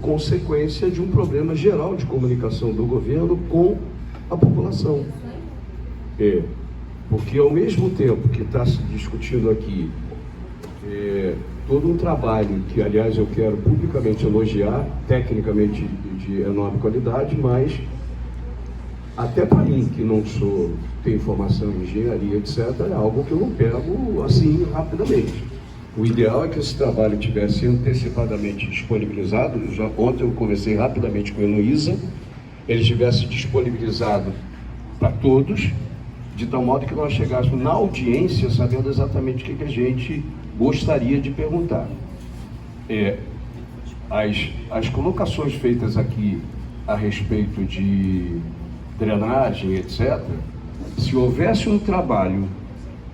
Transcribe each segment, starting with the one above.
consequência de um problema geral de comunicação do governo com a população. Porque ao mesmo tempo que está se discutindo aqui todo um trabalho que, aliás, eu quero publicamente elogiar, tecnicamente de enorme qualidade, mas até para mim, que não tenho formação em engenharia, etc., é algo que eu não pego assim rapidamente. O ideal é que esse trabalho tivesse antecipadamente disponibilizado. Ontem eu conversei rapidamente com a Heloísa, ele tivesse disponibilizado para todos, de tal modo que nós chegássemos na audiência sabendo exatamente o que a gente gostaria de perguntar. As colocações feitas aqui a respeito de drenagem, etc., se houvesse um trabalho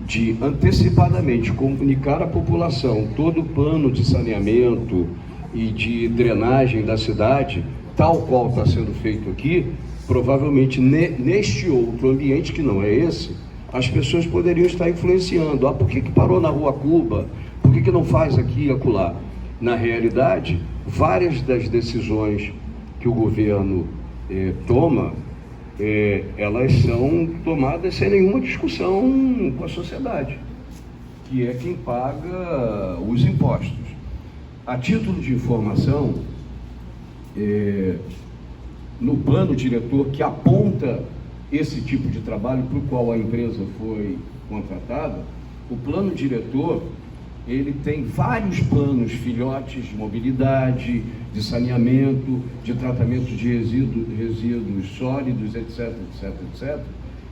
de antecipadamente comunicar à população todo o plano de saneamento e de drenagem da cidade, tal qual está sendo feito aqui, provavelmente neste outro ambiente, que não é esse, as pessoas poderiam estar influenciando. Por que parou na Rua Cuba? Por que não faz aqui e acolá? Na realidade, várias das decisões que o governo toma, elas são tomadas sem nenhuma discussão com a sociedade, que é quem paga os impostos. A título de informação, no plano diretor que aponta esse tipo de trabalho para o qual a empresa foi contratada, o plano diretor, ele tem vários planos filhotes de mobilidade, de saneamento, de tratamento de resíduos sólidos, etc, etc, etc.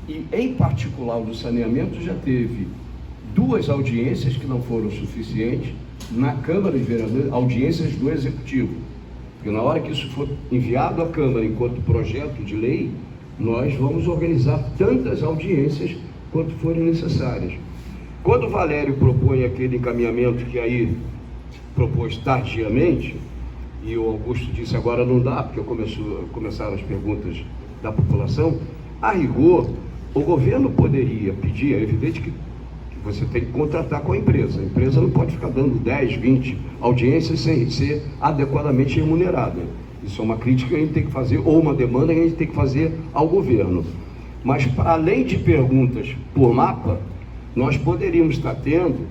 E, em particular, o do saneamento já teve 2 audiências que não foram suficientes na Câmara de Vereadores, audiências do Executivo. Porque na hora que isso for enviado à Câmara enquanto projeto de lei, nós vamos organizar tantas audiências quanto forem necessárias. Quando o Valério propõe aquele encaminhamento que aí propôs tardiamente, e o Augusto disse agora não dá, porque começaram as perguntas da população, a rigor, o governo poderia pedir, é evidente que você tem que contratar com a empresa não pode ficar dando 10, 20 audiências sem ser adequadamente remunerada. Isso é uma crítica que a gente tem que fazer, ou uma demanda que a gente tem que fazer ao governo. Mas, para além de perguntas por mapa, nós poderíamos estar tendo,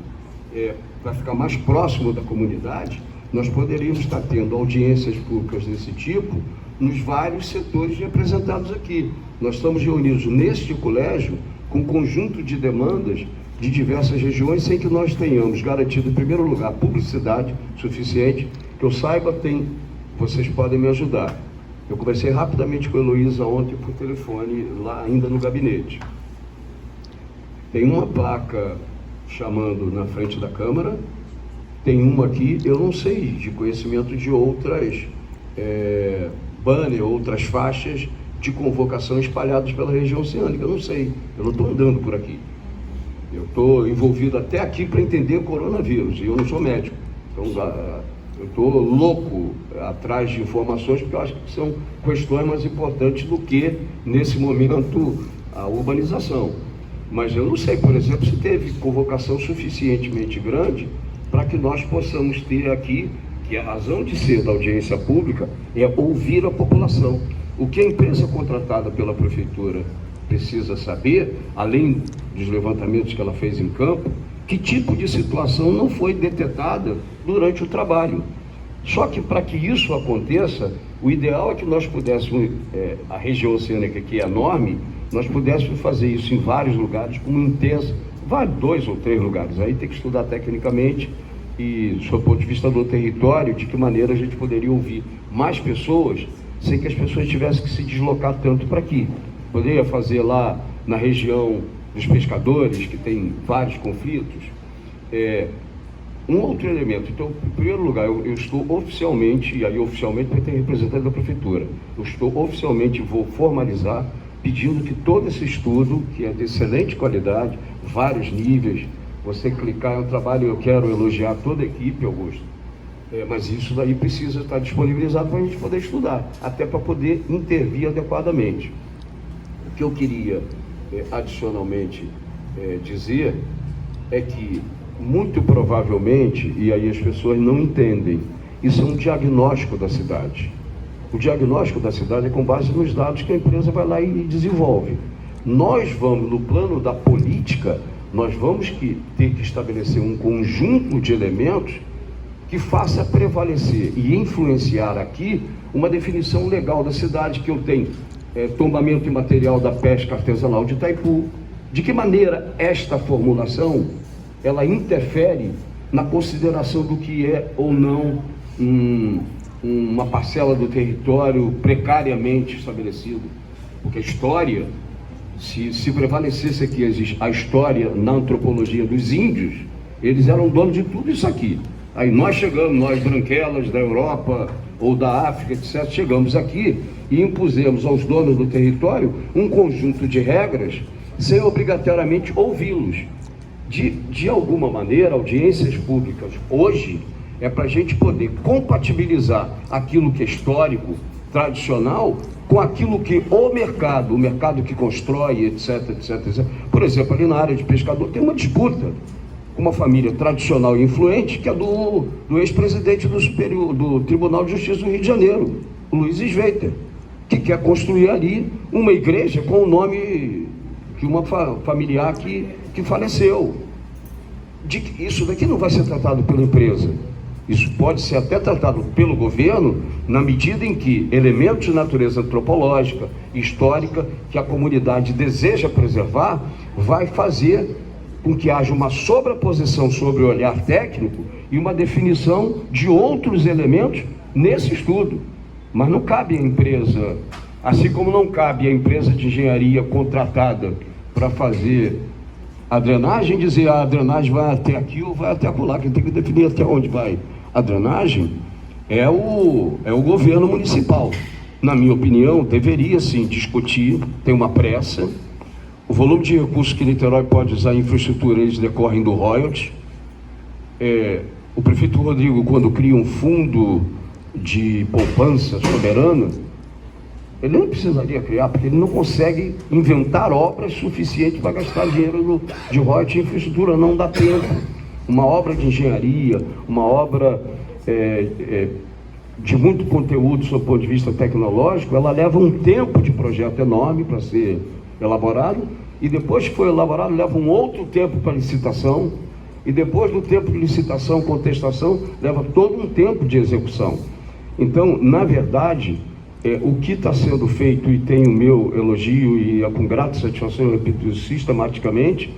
para ficar mais próximo da comunidade, nós poderíamos estar tendo audiências públicas desse tipo nos vários setores representados aqui. Nós estamos reunidos neste colégio com um conjunto de demandas de diversas regiões, sem que nós tenhamos garantido, em primeiro lugar, publicidade suficiente. Que eu saiba, vocês podem me ajudar. Eu conversei rapidamente com a Heloísa ontem por telefone, lá ainda no gabinete. Tem uma placa chamando na frente da Câmara, tem uma aqui, eu não sei de conhecimento de outras banner, outras faixas de convocação espalhadas pela região oceânica, eu não sei, eu não estou andando por aqui. Eu estou envolvido até aqui para entender o coronavírus, e eu não sou médico, então eu estou louco atrás de informações, porque eu acho que são questões mais importantes do que, nesse momento, a urbanização. Mas eu não sei, por exemplo, se teve convocação suficientemente grande para que nós possamos ter aqui, que a razão de ser da audiência pública é ouvir a população. O que a empresa contratada pela prefeitura precisa saber, além dos levantamentos que ela fez em campo, que tipo de situação não foi detetada durante o trabalho. Só que, para que isso aconteça, o ideal é que nós pudéssemos, a região oceânica, que é enorme, nós pudéssemos fazer isso em vários lugares, com uma intensa, 2 ou 3 lugares, aí tem que estudar tecnicamente e, do ponto de vista do território, de que maneira a gente poderia ouvir mais pessoas, sem que as pessoas tivessem que se deslocar tanto para aqui. Poderia fazer lá na região dos pescadores, que tem vários conflitos. Um outro elemento, então, em primeiro lugar, eu estou oficialmente, e aí oficialmente porque tem representante da prefeitura, eu estou oficialmente, vou formalizar, pedindo que todo esse estudo, que é de excelente qualidade, vários níveis, você clicar é um trabalho, eu quero elogiar toda a equipe, Augusto, mas isso daí precisa estar disponibilizado para a gente poder estudar, até para poder intervir adequadamente. O que eu queria adicionalmente dizer é que, muito provavelmente, e aí as pessoas não entendem, Isso é um diagnóstico da cidade. O diagnóstico da cidade é com base nos dados que a empresa vai lá e desenvolve. Nós vamos, no plano da política, nós vamos ter que estabelecer um conjunto de elementos que faça prevalecer e influenciar aqui uma definição legal da cidade, que eu tenho tombamento imaterial da pesca artesanal de Itaipu. De que maneira esta formulação ela interfere na consideração do que é ou não uma parcela do território precariamente estabelecido? Porque a história, se prevalecesse aqui a história na antropologia dos índios, eles eram donos de tudo isso aqui. Aí nós chegamos, nós branquelas da Europa ou da África, etc., chegamos aqui e impusemos aos donos do território um conjunto de regras sem obrigatoriamente ouvi-los. De alguma maneira, audiências públicas hoje é para a gente poder compatibilizar aquilo que é histórico, tradicional, com aquilo que o mercado que constrói, etc, etc, etc. Por exemplo, ali na área de pescador tem uma disputa com uma família tradicional e influente, que é do ex-presidente do Tribunal de Justiça do Rio de Janeiro, o Luiz Sveiter, que quer construir ali uma igreja com o nome de uma familiar que faleceu. Isso daqui não vai ser tratado pela empresa. Isso pode ser até tratado pelo governo, na medida em que elementos de natureza antropológica, histórica, que a comunidade deseja preservar, vai fazer com que haja uma sobreposição sobre o olhar técnico e uma definição de outros elementos nesse estudo. Mas não cabe à empresa, assim como não cabe à empresa de engenharia contratada para fazer a drenagem, dizer a drenagem vai até aqui ou vai até acolá. Quem tem que definir até onde vai a drenagem é o governo municipal. Na minha opinião, deveria sim discutir, tem uma pressa. O volume de recursos que Niterói pode usar em infraestrutura, eles decorrem do royalties. O prefeito Rodrigo, quando cria um fundo de poupança soberana, ele não precisaria criar, porque ele não consegue inventar obras suficientes para gastar dinheiro de royalties em infraestrutura, não dá tempo. Uma obra de engenharia, uma obra de muito conteúdo sob o ponto de vista tecnológico, ela leva um tempo de projeto enorme para ser elaborado, e depois que foi elaborado leva um outro tempo para licitação, e depois do tempo de licitação, contestação, leva todo um tempo de execução. Então, na verdade, o que está sendo feito, e tem o meu elogio, e é com grata satisfação eu repito isso sistematicamente,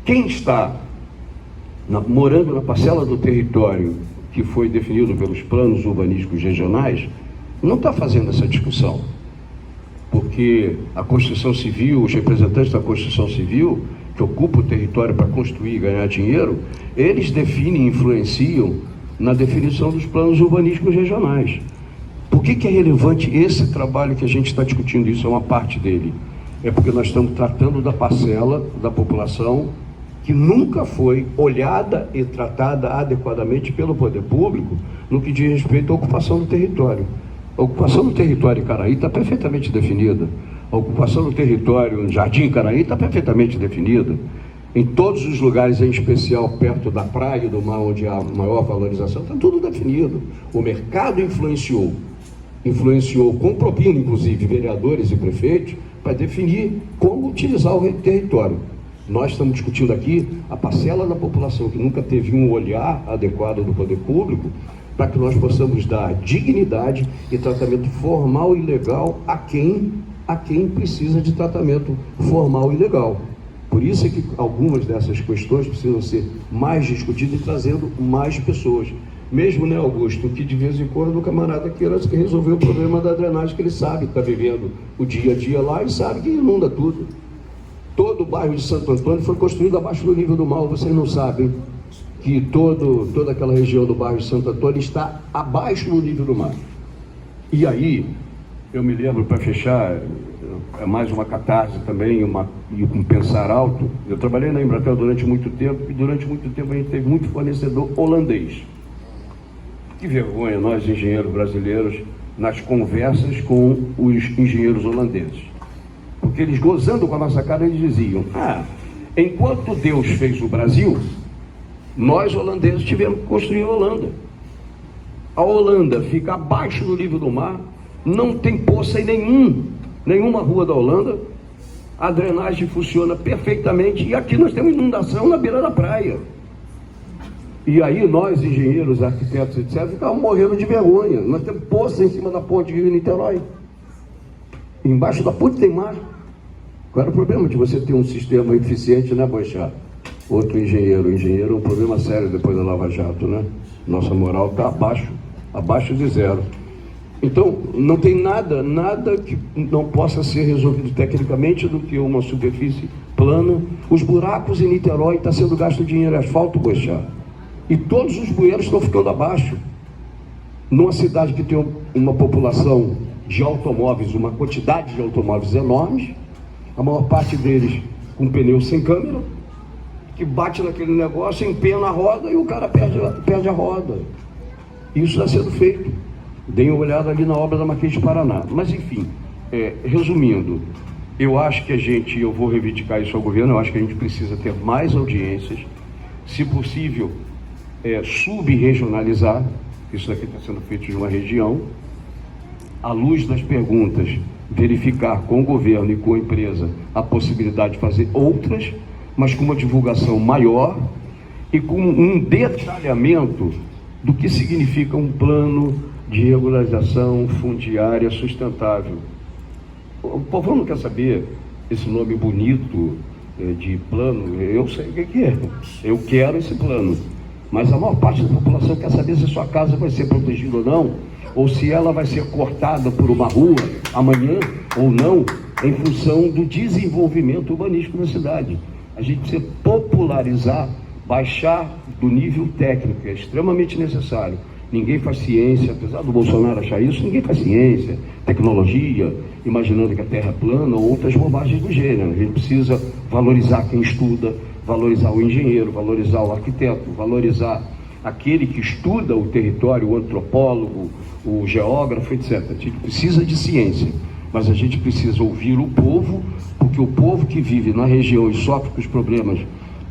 quem está morando na parcela do território que foi definido pelos planos urbanísticos regionais, não está fazendo essa discussão. Porque a construção civil, os representantes da construção civil, que ocupam o território para construir e ganhar dinheiro, eles definem e influenciam na definição dos planos urbanísticos regionais. Por que é relevante esse trabalho que a gente está discutindo? Isso é uma parte dele. É porque nós estamos tratando da parcela da população que nunca foi olhada e tratada adequadamente pelo poder público no que diz respeito à ocupação do território. A ocupação do território em Caraí está perfeitamente definida. A ocupação do território no Jardim Caraí está perfeitamente definida. Em todos os lugares, em especial perto da praia e do mar, onde há maior valorização, está tudo definido. O mercado influenciou com propina, inclusive, vereadores e prefeitos, para definir como utilizar o território. Nós estamos discutindo aqui a parcela da população que nunca teve um olhar adequado do poder público, para que nós possamos dar dignidade e tratamento formal e legal a quem precisa de tratamento formal e legal. Por isso é que algumas dessas questões precisam ser mais discutidas e trazendo mais pessoas. Mesmo, né, Augusto, que de vez em quando o camarada queira resolver o problema da drenagem, que ele sabe que está vivendo o dia a dia lá e sabe que inunda tudo. Todo o bairro de Santo Antônio foi construído abaixo do nível do mar, vocês não sabem que toda aquela região do bairro de Santo Antônio está abaixo do nível do mar. E aí, eu me lembro, para fechar, é mais uma catarse também, e um pensar alto. Eu trabalhei na Embratel durante muito tempo, e durante muito tempo a gente teve muito fornecedor holandês. Que vergonha nós, engenheiros brasileiros, nas conversas com os engenheiros holandeses. Porque eles, gozando com a nossa cara, eles diziam: enquanto Deus fez o Brasil, Nós, holandeses, tivemos que construir a Holanda. A Holanda fica abaixo do nível do mar, não tem poça em nenhuma rua da Holanda, a drenagem funciona perfeitamente, e aqui nós temos inundação na beira da praia. E aí nós, engenheiros, arquitetos, etc., ficamos morrendo de vergonha. Nós temos poça em cima da ponte Rio-Niterói. Embaixo da ponte tem mar. Qual era o problema de você ter um sistema eficiente, né, Boixá? Outro engenheiro é um problema sério depois da Lava Jato, né? Nossa moral está abaixo de zero. Então, não tem nada que não possa ser resolvido tecnicamente do que uma superfície plana. Os buracos em Niterói está sendo gasto dinheiro em asfalto, Boixá. E todos os bueiros estão ficando abaixo. Numa cidade que tem uma população de automóveis, uma quantidade de automóveis enormes, a maior parte deles com pneu sem câmera, que bate naquele negócio, empena a roda e o cara perde a roda. Isso está sendo feito. Deem uma olhada ali na obra da Marquês de Paraná. Mas, enfim, resumindo, eu acho que eu vou reivindicar isso ao governo, eu acho que a gente precisa ter mais audiências, se possível, sub-regionalizar, isso daqui está sendo feito de uma região, à luz das perguntas, verificar com o governo e com a empresa a possibilidade de fazer outras, mas com uma divulgação maior e com um detalhamento do que significa um plano de regularização fundiária sustentável. O povo não quer saber esse nome bonito de plano, eu sei o que é, eu quero esse plano, mas a maior parte da população quer saber se a sua casa vai ser protegida ou não, ou se ela vai ser cortada por uma rua amanhã ou não, em função do desenvolvimento urbanístico da cidade. A gente precisa popularizar, baixar do nível técnico, que é extremamente necessário. Ninguém faz ciência, apesar do Bolsonaro achar isso, ninguém faz ciência, tecnologia, imaginando que a Terra é plana ou outras bobagens do gênero. A gente precisa valorizar quem estuda, valorizar o engenheiro, valorizar o arquiteto, valorizar aquele que estuda o território, o antropólogo, o geógrafo, etc. A gente precisa de ciência, mas a gente precisa ouvir o povo, porque o povo que vive na região e sofre com os problemas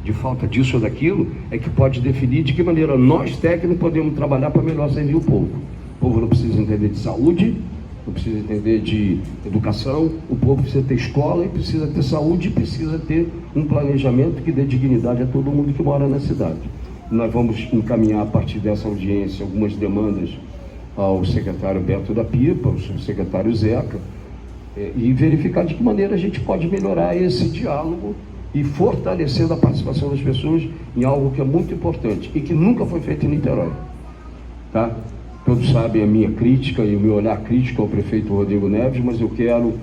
de falta disso ou daquilo, é que pode definir de que maneira nós, técnicos, podemos trabalhar para melhor servir o povo. O povo não precisa entender de saúde, não precisa entender de educação, o povo precisa ter escola, e precisa ter saúde, e precisa ter um planejamento que dê dignidade a todo mundo que mora na cidade. Nós vamos encaminhar a partir dessa audiência algumas demandas ao secretário Beto da Pipa, ao secretário Zeca, e verificar de que maneira a gente pode melhorar esse diálogo e fortalecendo a participação das pessoas em algo que é muito importante e que nunca foi feito em Niterói. Tá? Todos sabem a minha crítica e o meu olhar crítico ao prefeito Rodrigo Neves, mas eu quero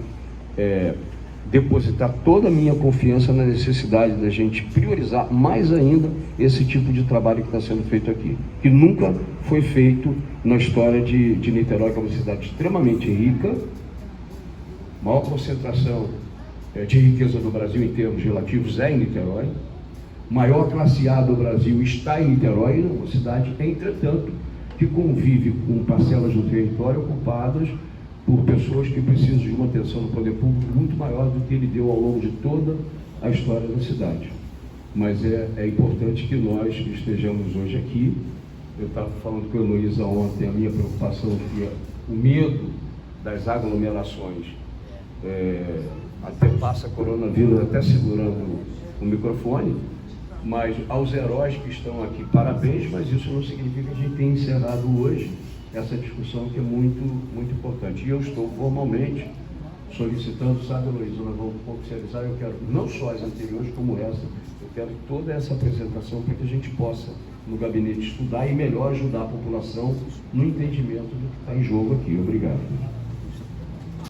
depositar toda a minha confiança na necessidade da gente priorizar mais ainda esse tipo de trabalho que está sendo feito aqui, que nunca foi feito na história de Niterói, que é uma cidade extremamente rica, maior concentração de riqueza do Brasil em termos relativos em Niterói, maior classe A do Brasil está em Niterói, uma cidade, entretanto, que convive com parcelas do território ocupadas por pessoas que precisam de uma atenção do poder público muito maior do que ele deu ao longo de toda a história da cidade. Mas é importante que nós estejamos hoje aqui. Eu estava falando com a Heloísa ontem, a minha preocupação que o medo das aglomerações, até passa coronavírus até segurando o microfone, mas aos heróis que estão aqui, parabéns, mas isso não significa que a gente tenha encerrado hoje essa discussão que é muito, muito importante. E eu estou formalmente solicitando, sabe, Heloísa, nós vamos oficializar, eu quero não só as anteriores como essa, eu quero toda essa apresentação para que a gente possa, no gabinete, estudar e melhor ajudar a população no entendimento do que está em jogo aqui. Obrigado.